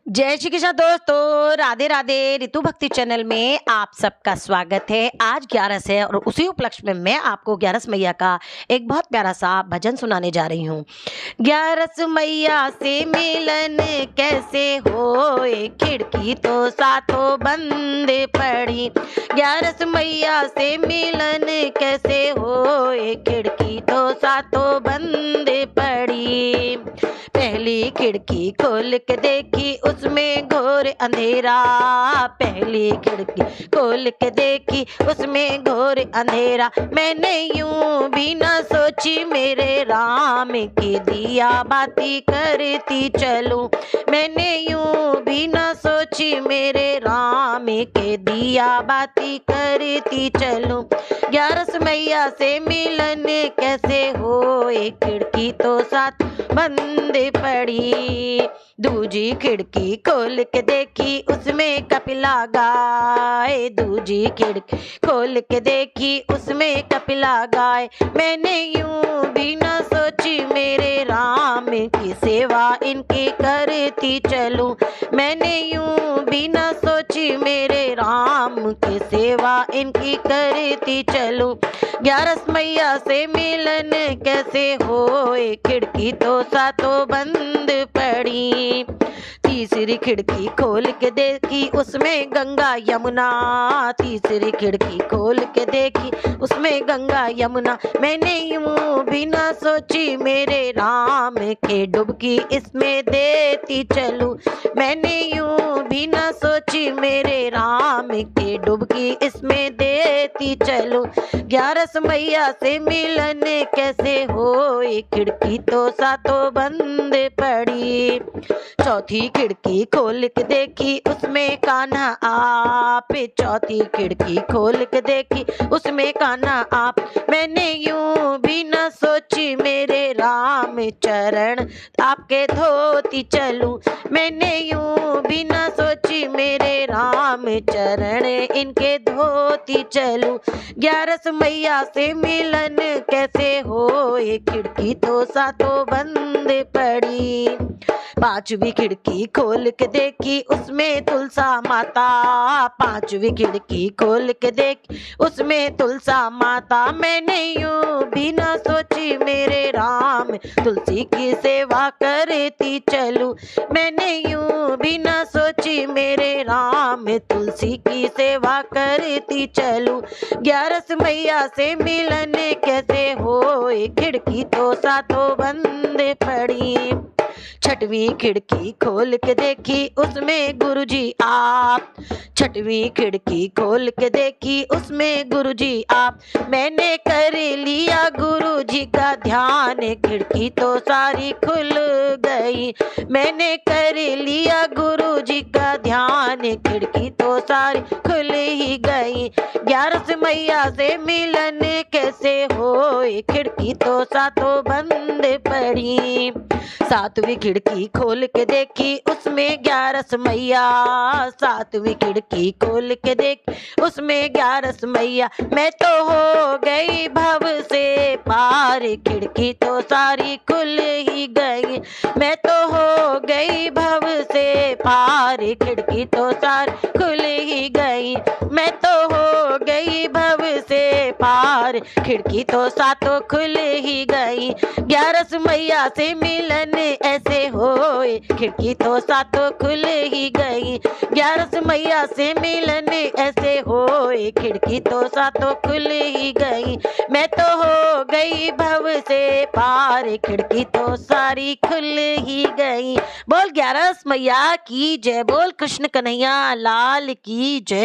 जय श्री कृष्ण दोस्तों, राधे राधे। ऋतु भक्ति चैनल में आप सबका स्वागत है। आज 11 है और उसी उपलक्ष्य में मैं आपको 11 मैया का एक बहुत प्यारा सा भजन सुनाने जा रही हूँ। 11 मैया से मिलन कैसे होए, खिड़की तो सातों बंद पड़ी। 11 मैया से मिलन कैसे होए, खिड़की तो सातों बंद पड़ी। पहली खिड़की खोल के देखी, उसमें घोर अंधेरा। पहली खिड़की खोल के देखी, उसमें घोर अंधेरा। मैंने यूं भी न सोची, मेरे राम की दिया बाती करती चलूं। मैंने यूं भी न सोची, मेरे राम के दिया बाती करती चलूं। 11 मैया से मिलन कैसे होए, खिड़की तो साथ बंद पड़ी। दूजी खिड़की खोल के देखी, उसमें कपिला गाय। दूजी खिड़की खोल के देखी, उसमें कपिला गाय। मैंने यूं भी न सोची, मेरे राम की सेवा इनकी करती चलूं। मैंने यूं भी न सोची, मेरे राम की सेवा इनकी करती चलूं। 11 मैया से मिलन कैसे होए, खिड़की तो सातों बंद पड़ी। तीसरी खिड़की खोल के देखी, उसमें गंगा यमुना। तीसरी खिड़की खोल के देखी, उसमें गंगा यमुना। मैंने यूं भी न सोची, मेरे राम के डुबकी इसमें देती चलूं। मैंने यूं भी न सोची, मेरे राम के डुबकी इसमें देती चलूं। 11 मैया से मिलन कैसे होए, खिड़की तो सातों बंद पड़ी। चौथी खिड़की खोल के देखी, उसमें कान्हा आप। चौथी खिड़की खोल के देखी, उसमें कान्हा आप। मैंने यूं भी न सोची, मेरे राम चरण आपके धोती चलूं। मैंने यूं भी न सोची, मेरे राम चरण इनके धोती चलूं। 11 मैया से मिलन कैसे होए, खिड़की तो सातों बंद पड़ी। पांचवी खिड़की खोल के देखी, उसमें तुलसा माता। पांचवी खिड़की खोल के देखी, उसमें तुलसा माता। मैंने यूं भी न सोची, मेरे राम तुलसी की सेवा करती चलूं। मैंने यूं भी न सोची, मेरे राम तुलसी की सेवा करती चलूं। 11 मैया से मिलन कैसे होए, खिड़की तो सातों बंद पड़ी। छठवीं खिड़की खोल के देखी, उसमें गुरुजी आप। छठवीं खिड़की खोल के देखी, उसमें गुरुजी आप। मैंने कर लिया गुरुजी का ध्यान, खिड़की तो सारी खुल गई। मैंने कर लिया गुरुजी का ध्यान, खिड़की तो सारी खुल ही गई। 11 मैया से मिलन कैसे होए, खिड़की तो सातों बंद पड़ी। सातवीं खिड़की खोल के देखी, उसमें 11 मैया। सातवीं खिड़की खोल के देखी, उसमें 11 मैया। मैं तो हो गई भव से पार, खिड़की तो सारी खुल ही गई। मैं तो हो गई भव से पार, खिड़की तो सारी खुल ही गई। मैं तो हो गई भव से पार, खिड़की तो सातों खुल ही गई। 11 मैया से मिलन ऐसे होए, खिड़की तो सातों खुल ही गई। 11 मैया से मिलन ऐसे होए, खिड़की तो सातों खुल ही गई। मैं तो हो गई भव से पार, खिड़की तो सारी खुल ही गई। बोल 11 मैया की जय, बोल कृष्ण कन्हैया लाल की जय।